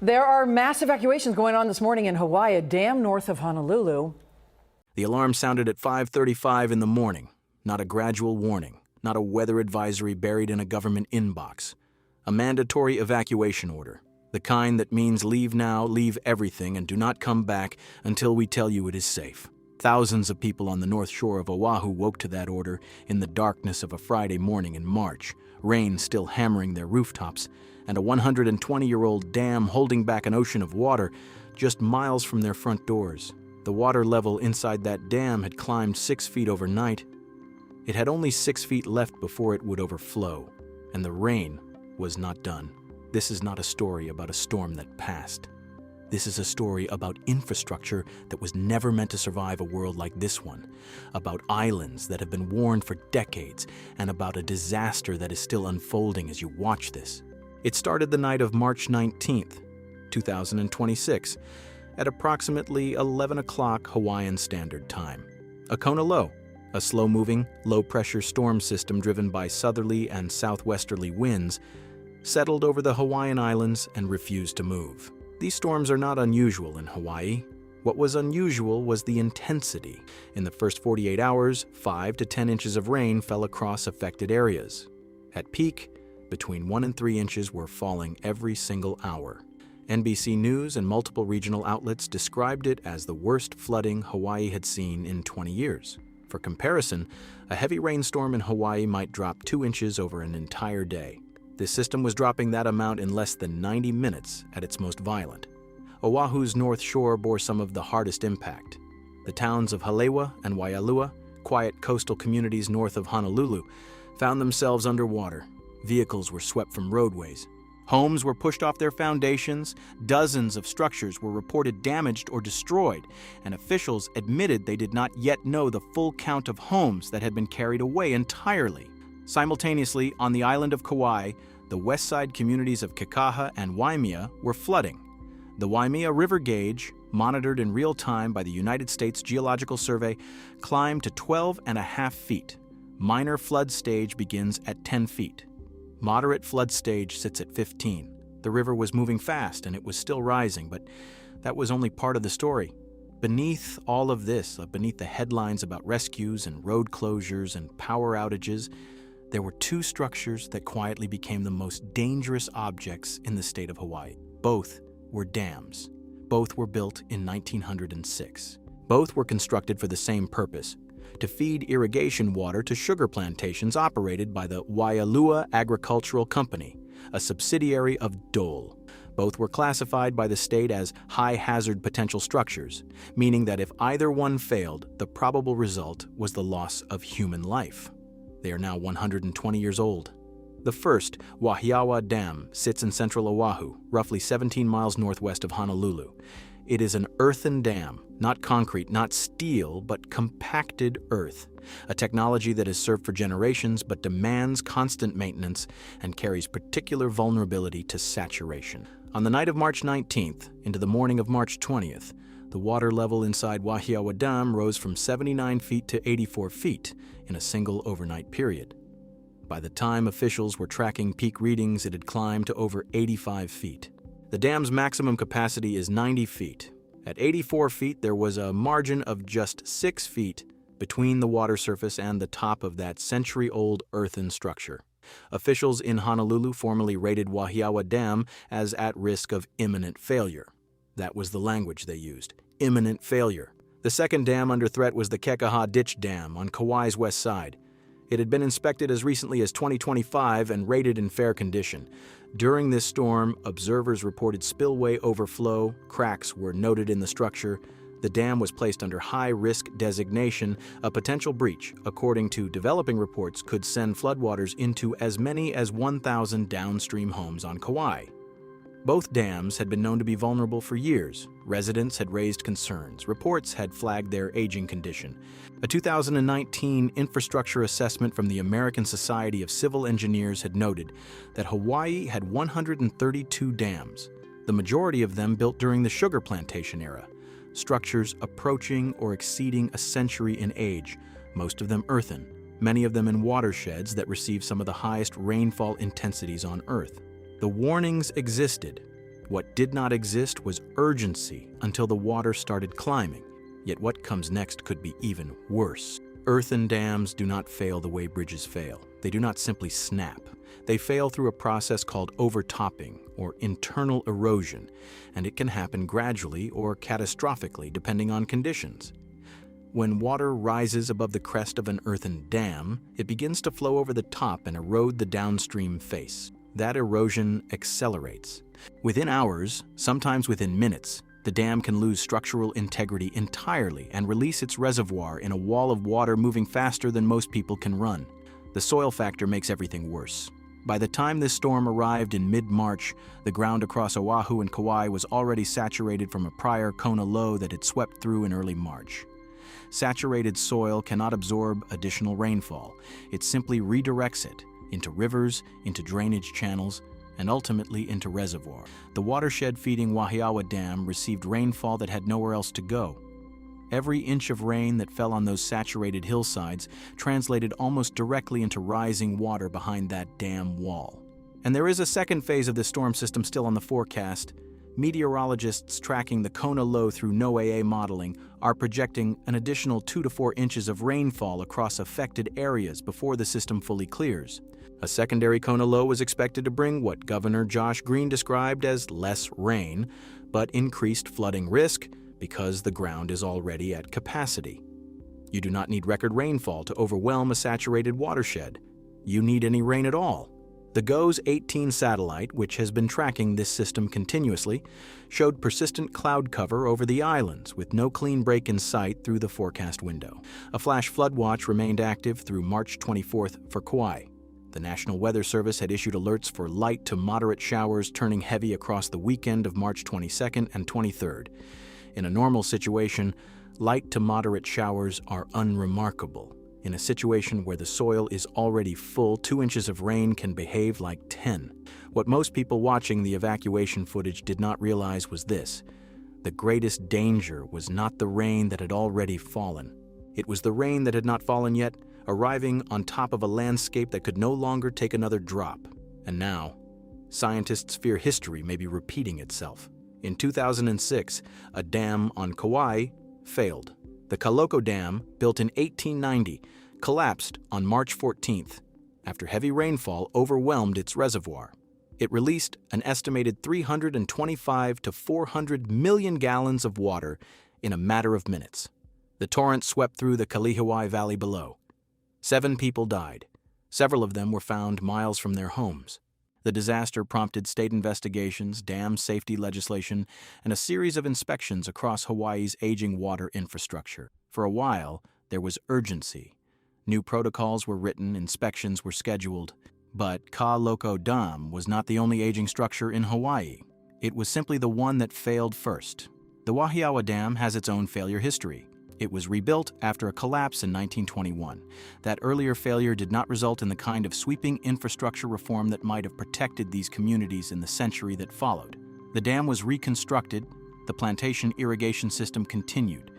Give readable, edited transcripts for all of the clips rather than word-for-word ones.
There are mass evacuations going on this morning in Hawaii Dam north of Honolulu. The alarm sounded at 5:35 in the morning. Not a gradual warning, not a weather advisory buried in a government inbox. A mandatory evacuation order, the kind that means leave now, leave everything, and do not come back until we tell you it is safe. Thousands of people on the north shore of Oahu woke to that order in the darkness of a Friday morning in March, rain still hammering their rooftops, and a 120-year-old dam holding back an ocean of water just miles from their front doors. The water level inside that dam had climbed 6 feet overnight. It had only 6 feet left before it would overflow, and the rain was not done. This is not a story about a storm that passed. This is a story about infrastructure that was never meant to survive a world like this one, about islands that have been warned for decades, and about a disaster that is still unfolding as you watch this. It started the night of March 19th, 2026, at approximately 11 o'clock Hawaiian Standard Time. A Kona low, a slow-moving, low-pressure storm system driven by southerly and southwesterly winds, settled over the Hawaiian Islands and refused to move. These storms are not unusual in Hawaii. What was unusual was the intensity. In the first 48 hours, 5 to 10 inches of rain fell across affected areas. At peak, between 1 and 3 inches were falling every single hour. NBC News and multiple regional outlets described it as the worst flooding Hawaii had seen in 20 years. For comparison, a heavy rainstorm in Hawaii might drop 2 inches over an entire day. This system was dropping that amount in less than 90 minutes at its most violent. Oahu's north shore bore some of the hardest impact. The towns of Halewa and Waialua, quiet coastal communities north of Honolulu, found themselves underwater. Vehicles were swept from roadways. Homes were pushed off their foundations, dozens of structures were reported damaged or destroyed, and officials admitted they did not yet know the full count of homes that had been carried away entirely. Simultaneously, on the island of Kauai, the west side communities of Kekaha and Waimea were flooding. The Waimea River gauge, monitored in real time by the United States Geological Survey, climbed to 12.5 feet. Minor flood stage begins at 10 feet. Moderate flood stage sits at 15. The river was moving fast and it was still rising, but that was only part of the story. Beneath all of this, beneath the headlines about rescues and road closures and power outages, there were 2 structures that quietly became the most dangerous objects in the state of Hawaii. Both were dams. Both were built in 1906. Both were constructed for the same purpose: to feed irrigation water to sugar plantations operated by the Waialua Agricultural Company, a subsidiary of Dole. Both were classified by the state as high-hazard potential structures, meaning that if either one failed, the probable result was the loss of human life. They are now 120 years old. The first, Wahiawa Dam, sits in central Oahu, roughly 17 miles northwest of Honolulu. It is an earthen dam, not concrete, not steel, but compacted earth, a technology that has served for generations but demands constant maintenance and carries particular vulnerability to saturation. On the night of March 19th into the morning of March 20th, the water level inside Wahiawa Dam rose from 79 feet to 84 feet in a single overnight period. By the time officials were tracking peak readings, it had climbed to over 85 feet. The dam's maximum capacity is 90 feet. At 84 feet, there was a margin of just 6 feet between the water surface and the top of that century-old earthen structure. Officials in Honolulu formally rated Wahiawa Dam as at risk of imminent failure. That was the language they used: imminent failure. The second dam under threat was the Kekaha Ditch Dam on Kauai's west side. It had been inspected as recently as 2025 and rated in fair condition. During this storm, observers reported spillway overflow, cracks were noted in the structure. The dam was placed under high-risk designation. A potential breach, according to developing reports, could send floodwaters into as many as 1,000 downstream homes on Kauai. Both dams had been known to be vulnerable for years. Residents had raised concerns. Reports had flagged their aging condition. A 2019 infrastructure assessment from the American Society of Civil Engineers had noted that Hawaii had 132 dams, the majority of them built during the sugar plantation era, structures approaching or exceeding a century in age, most of them earthen, many of them in watersheds that receive some of the highest rainfall intensities on Earth. The warnings existed. What did not exist was urgency until the water started climbing. Yet what comes next could be even worse. Earthen dams do not fail the way bridges fail. They do not simply snap. They fail through a process called overtopping, or internal erosion, and it can happen gradually or catastrophically depending on conditions. When water rises above the crest of an earthen dam, it begins to flow over the top and erode the downstream face. That erosion accelerates. Within hours, sometimes within minutes, the dam can lose structural integrity entirely and release its reservoir in a wall of water moving faster than most people can run. The soil factor makes everything worse. By the time this storm arrived in mid-March, the ground across Oahu and Kauai was already saturated from a prior Kona low that had swept through in early March. Saturated soil cannot absorb additional rainfall. It simply redirects it into rivers, into drainage channels, and ultimately into reservoir. The watershed feeding Wahiawa Dam received rainfall that had nowhere else to go. Every inch of rain that fell on those saturated hillsides translated almost directly into rising water behind that dam wall. And there is a second phase of the storm system still on the forecast. Meteorologists tracking the Kona low through NOAA modeling are projecting an additional 2 to 4 inches of rainfall across affected areas before the system fully clears. A secondary Kona low was expected to bring what Governor Josh Green described as less rain, but increased flooding risk because the ground is already at capacity. You do not need record rainfall to overwhelm a saturated watershed. You need any rain at all. The GOES 18 satellite, which has been tracking this system continuously, showed persistent cloud cover over the islands with no clean break in sight through the forecast window. A flash flood watch remained active through March 24th for Kauai. The National Weather Service had issued alerts for light to moderate showers turning heavy across the weekend of March 22nd and 23rd. In a normal situation, light to moderate showers are unremarkable. In a situation where the soil is already full, 2 inches of rain can behave like 10. What most people watching the evacuation footage did not realize was this: the greatest danger was not the rain that had already fallen. It was the rain that had not fallen yet, arriving on top of a landscape that could no longer take another drop. And now, scientists fear history may be repeating itself. In 2006, a dam on Kauai failed. The Loko Dam, built in 1890, collapsed on March 14th after heavy rainfall overwhelmed its reservoir. It released an estimated 325 to 400 million gallons of water in a matter of minutes. The torrent swept through the Kalihiwai Valley below. 7 people died. Several of them were found miles from their homes. The disaster prompted state investigations, dam safety legislation, and a series of inspections across Hawaii's aging water infrastructure. For a while, there was urgency. New protocols were written, inspections were scheduled. But Loko Dam was not the only aging structure in Hawaii. It was simply the one that failed first. The Wahiawa Dam has its own failure history. It was rebuilt after a collapse in 1921. That earlier failure did not result in the kind of sweeping infrastructure reform that might have protected these communities in the century that followed. The dam was reconstructed, the plantation irrigation system continued,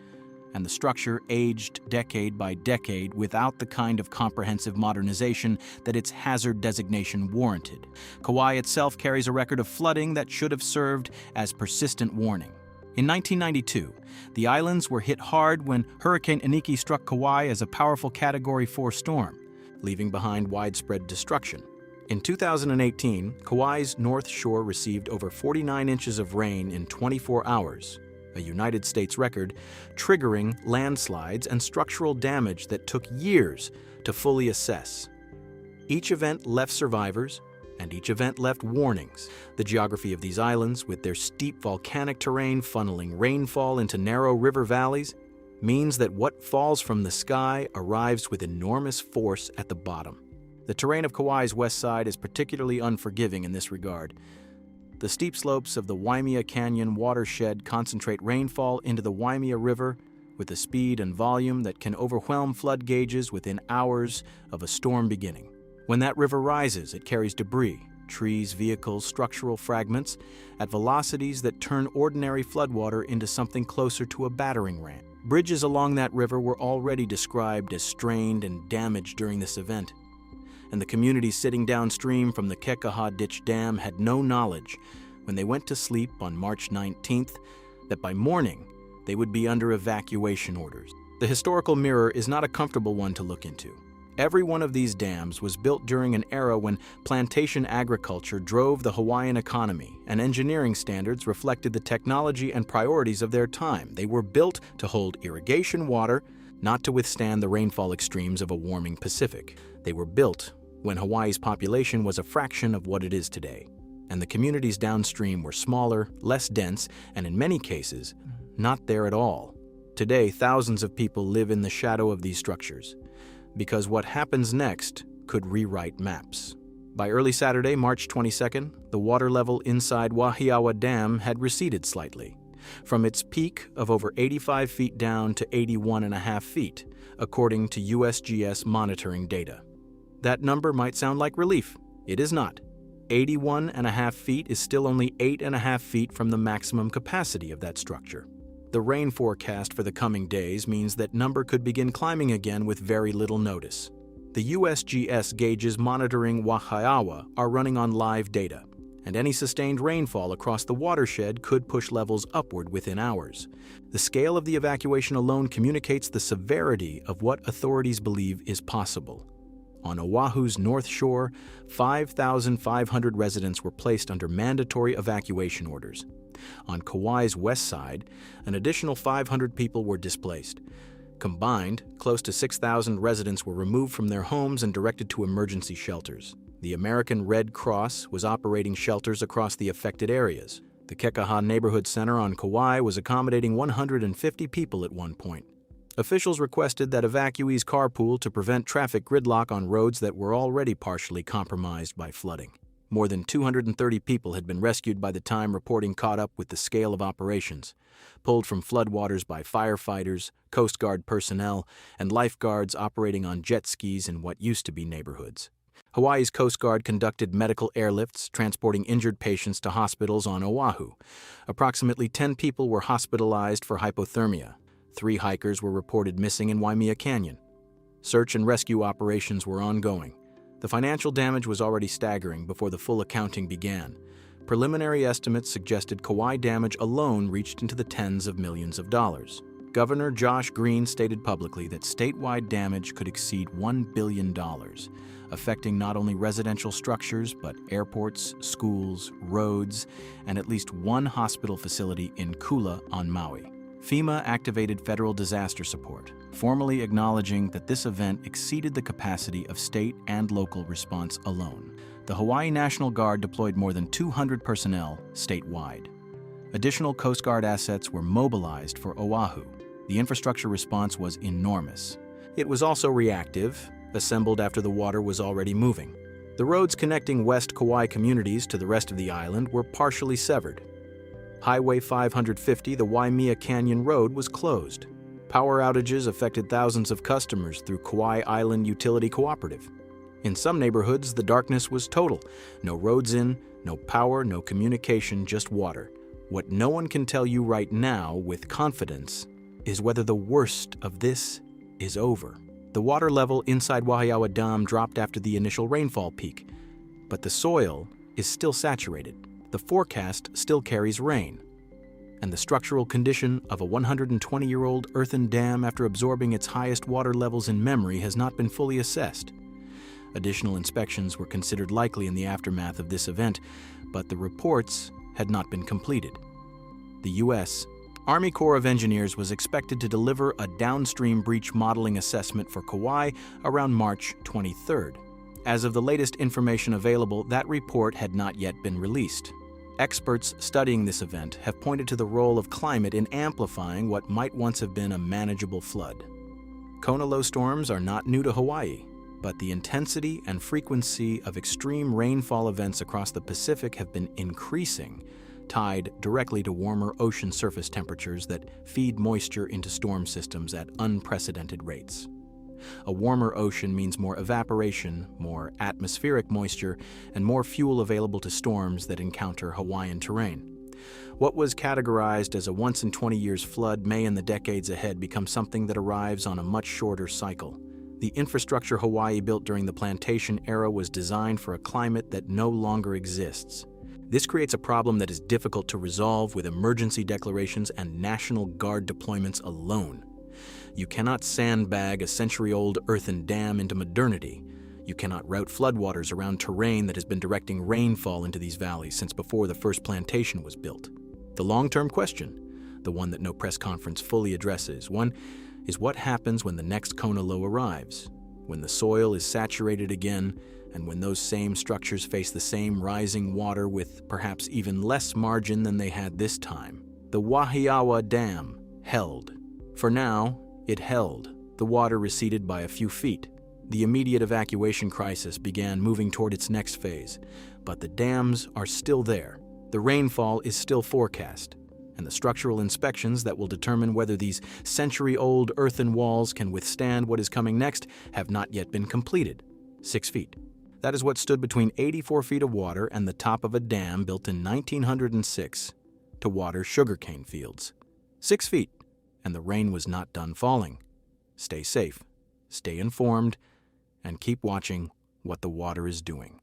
and the structure aged decade by decade without the kind of comprehensive modernization that its hazard designation warranted. Kauai itself carries a record of flooding that should have served as persistent warning. In 1992, the islands were hit hard when Hurricane Iniki struck Kauai as a powerful Category 4 storm, leaving behind widespread destruction. In 2018, Kauai's North Shore received over 49 inches of rain in 24 hours, a United States record, triggering landslides and structural damage that took years to fully assess. Each event left survivors, and each event left warnings. The geography of these islands, with their steep volcanic terrain funneling rainfall into narrow river valleys, means that what falls from the sky arrives with enormous force at the bottom. The terrain of Kauai's west side is particularly unforgiving in this regard. The steep slopes of the Waimea Canyon watershed concentrate rainfall into the Waimea River with a speed and volume that can overwhelm flood gauges within hours of a storm beginning. When that river rises, it carries debris, trees, vehicles, structural fragments, at velocities that turn ordinary floodwater into something closer to a battering ram. Bridges along that river were already described as strained and damaged during this event, and the communities sitting downstream from the Kekaha Ditch Dam had no knowledge when they went to sleep on March 19th, that by morning they would be under evacuation orders. The historical mirror is not a comfortable one to look into. Every one of these dams was built during an era when plantation agriculture drove the Hawaiian economy, and engineering standards reflected the technology and priorities of their time. They were built to hold irrigation water, not to withstand the rainfall extremes of a warming Pacific. They were built when Hawaii's population was a fraction of what it is today, and the communities downstream were smaller, less dense, and in many cases, not there at all. Today, thousands of people live in the shadow of these structures, because what happens next could rewrite maps. By early Saturday, March 22nd, the water level inside Wahiawa Dam had receded slightly, from its peak of over 85 feet down to 81.5 feet, according to USGS monitoring data. That number might sound like relief. It is not. 81.5 feet is still only 8.5 feet from the maximum capacity of that structure. The rain forecast for the coming days means that number could begin climbing again with very little notice. The USGS gauges monitoring Wahiawa are running on live data, and any sustained rainfall across the watershed could push levels upward within hours. The scale of the evacuation alone communicates the severity of what authorities believe is possible. On Oahu's North Shore, 5,500 residents were placed under mandatory evacuation orders. On Kauai's west side, an additional 500 people were displaced. Combined, close to 6,000 residents were removed from their homes and directed to emergency shelters. The American Red Cross was operating shelters across the affected areas. The Kekaha Neighborhood Center on Kauai was accommodating 150 people at one point. Officials requested that evacuees carpool to prevent traffic gridlock on roads that were already partially compromised by flooding. More than 230 people had been rescued by the time reporting caught up with the scale of operations, pulled from floodwaters by firefighters, Coast Guard personnel, and lifeguards operating on jet skis in what used to be neighborhoods. Hawaii's Coast Guard conducted medical airlifts, transporting injured patients to hospitals on Oahu. Approximately 10 people were hospitalized for hypothermia. 3 hikers were reported missing in Waimea Canyon. Search and rescue operations were ongoing. The financial damage was already staggering before the full accounting began. Preliminary estimates suggested Kauai damage alone reached into the tens of millions of dollars. Governor Josh Green stated publicly that statewide damage could exceed $1 billion, affecting not only residential structures, but airports, schools, roads, and at least one hospital facility in Kula on Maui. FEMA activated federal disaster support, formally acknowledging that this event exceeded the capacity of state and local response alone. The Hawaii National Guard deployed more than 200 personnel statewide. Additional Coast Guard assets were mobilized for Oahu. The infrastructure response was enormous. It was also reactive, assembled after the water was already moving. The roads connecting West Kauai communities to the rest of the island were partially severed. Highway 550, the Waimea Canyon Road, was closed. Power outages affected thousands of customers through Kauai Island Utility Cooperative. In some neighborhoods, the darkness was total. No roads in, no power, no communication, just water. What no one can tell you right now with confidence is whether the worst of this is over. The water level inside Wahiawa Dam dropped after the initial rainfall peak, but the soil is still saturated. The forecast still carries rain, and the structural condition of a 120-year-old earthen dam after absorbing its highest water levels in memory has not been fully assessed. Additional inspections were considered likely in the aftermath of this event, but the reports had not been completed. The U.S. Army Corps of Engineers was expected to deliver a downstream breach modeling assessment for Kauai around March 23rd. As of the latest information available, that report had not yet been released. Experts studying this event have pointed to the role of climate in amplifying what might once have been a manageable flood. Kona low storms are not new to Hawaii, but the intensity and frequency of extreme rainfall events across the Pacific have been increasing, tied directly to warmer ocean surface temperatures that feed moisture into storm systems at unprecedented rates. A warmer ocean means more evaporation, more atmospheric moisture, and more fuel available to storms that encounter Hawaiian terrain. What was categorized as a once-in-20 years flood may in the decades ahead become something that arrives on a much shorter cycle. The infrastructure Hawaii built during the plantation era was designed for a climate that no longer exists. This creates a problem that is difficult to resolve with emergency declarations and National Guard deployments alone. You cannot sandbag a century-old earthen dam into modernity. You cannot route floodwaters around terrain that has been directing rainfall into these valleys since before the first plantation was built. The long-term question, the one that no press conference fully addresses, is what happens when the next Kona low arrives, when the soil is saturated again, and when those same structures face the same rising water with perhaps even less margin than they had this time. The Wahiawa Dam held. For now, it held. The water receded by a few feet. The immediate evacuation crisis began moving toward its next phase, but the dams are still there. The rainfall is still forecast, and the structural inspections that will determine whether these century-old earthen walls can withstand what is coming next have not yet been completed. 6 feet. That is what stood between 84 feet of water and the top of a dam built in 1906 to water sugarcane fields. 6 feet, and the rain was not done falling. Stay safe, stay informed, and keep watching what the water is doing.